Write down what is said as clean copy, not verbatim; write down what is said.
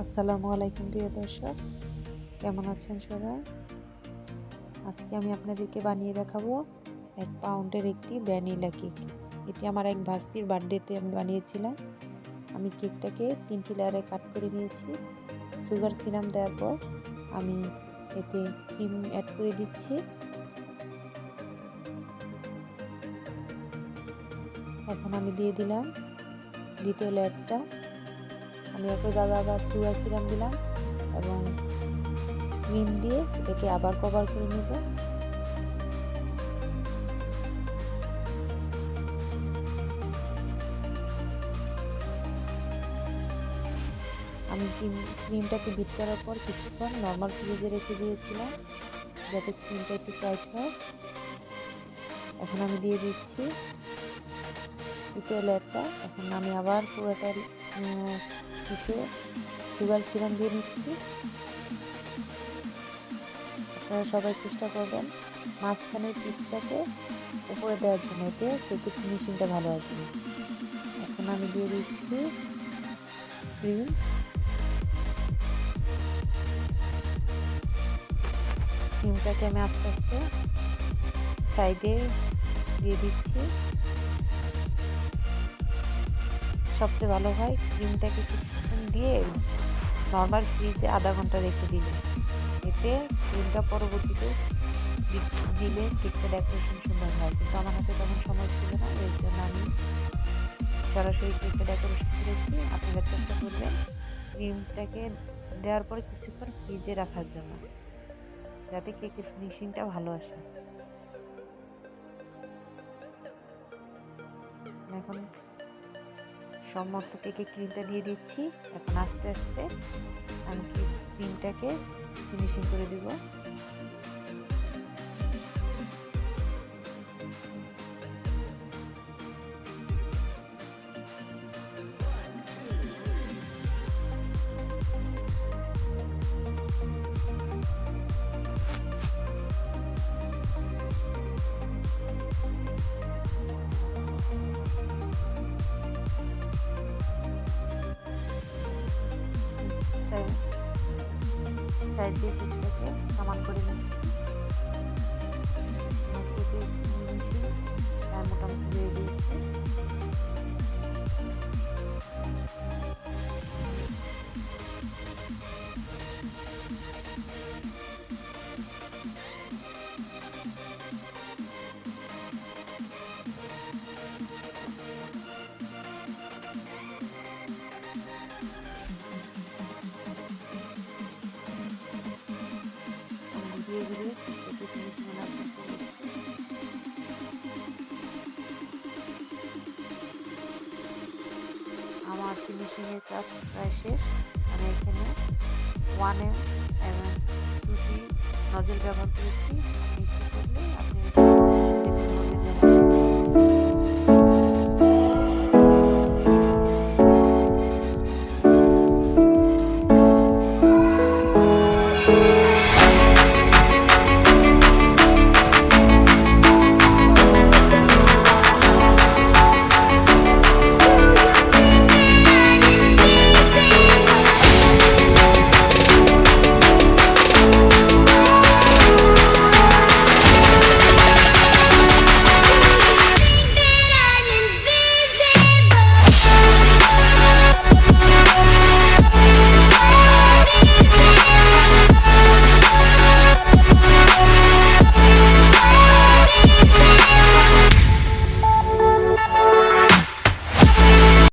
আসসালামু আলাইকুম প্রিয় দর্শক, কেমন আছেন সবাই? আজকে আমি আপনাদেরকে বানিয়ে দেখাবো 1 পাউন্ডের একটি ভ্যানিলা কেক। এটি আমার এক ভাস্তির বার্থডেতে আমি বানিয়েছিলাম। আমি কেকটাকে 3টি লেয়ারে কাট করে নিয়েছি। সুগার সিরাপ দেওয়ার পর আমি এতে ক্রিম অ্যাড করে দিচ্ছি। এখন আমি দিয়ে দিলাম দ্বিতীয় লেয়ারটা। আমি একইভাবে আবার সুগার সিরাপ দিলাম এবং ক্রিম দিয়ে এটাকে আবার কভার করে নেব। আমি ক্রিমটাকে বিট করার পর কিছুক্ষণ নর্মাল ফ্রিজে রেখে দিয়েছিলাম যাতে ক্রিমটা একটু টাইট হয়। এখন আমি দিয়ে দিচ্ছি দ্বিতীয় লেয়ারটা। এখন আমি আবার পুরোটা পিসে সুগার সিরাপ দিয়ে নিচ্ছি। আপনারা সবাই চেষ্টা করবেন মাঝখানের পিসটাকে উপরে দেওয়ার জন্য, এতে কেকের ফিনিশিংটা ভালো আসবে। এখন আমি দিয়ে দিচ্ছি ক্রিম। ক্রিমটাকে আমি আস্তে আস্তে সাইডে দিয়ে দিচ্ছি। সবচেয়ে ভালো হয় ক্রিমটাকে কিছুক্ষণ দিয়ে নর্মাল ফ্রিজে আধা ঘন্টা রেখে দিলে, এতে ক্রিমটা পরবর্তীতে দিলে কেকটা ডেকোরেশন সুন্দর হয়। কিন্তু আমার হাতে তেমন সময় ছিল না, এর জন্য আমি সরাসরি কেকটা ডেকোরেশন করেছি। আপনারা চেষ্টা করবেন ক্রিমটাকে দেওয়ার পরে কিছুক্ষণ ফ্রিজে রাখার জন্য, যাতে কেকের ফিনিশিংটা ভালো আসে। এখন সমস্ত কেকে ক্রিমটা দিয়ে দিচ্ছি। এখন আস্তে আস্তে আমি ক্রিমটাকে ফিনিশিং করে দিব। সাইড দিয়ে কেকটাকে সমান করে নিচ্ছি। কেকের ফিনিশিং মোটামুটি হয়ে গিয়েছে। ধীরে ধীরে কেকের ফিনিশিং আনার চেষ্টা করছি। আমার ফিনিশিংয়ের কাজ প্রায় শেষ। আমি এখানে 1M এবং 2T নজল ব্যবহার করেছি। আপনি ইচ্ছে করলে আপনি যে কোনো নজল ব্যবহার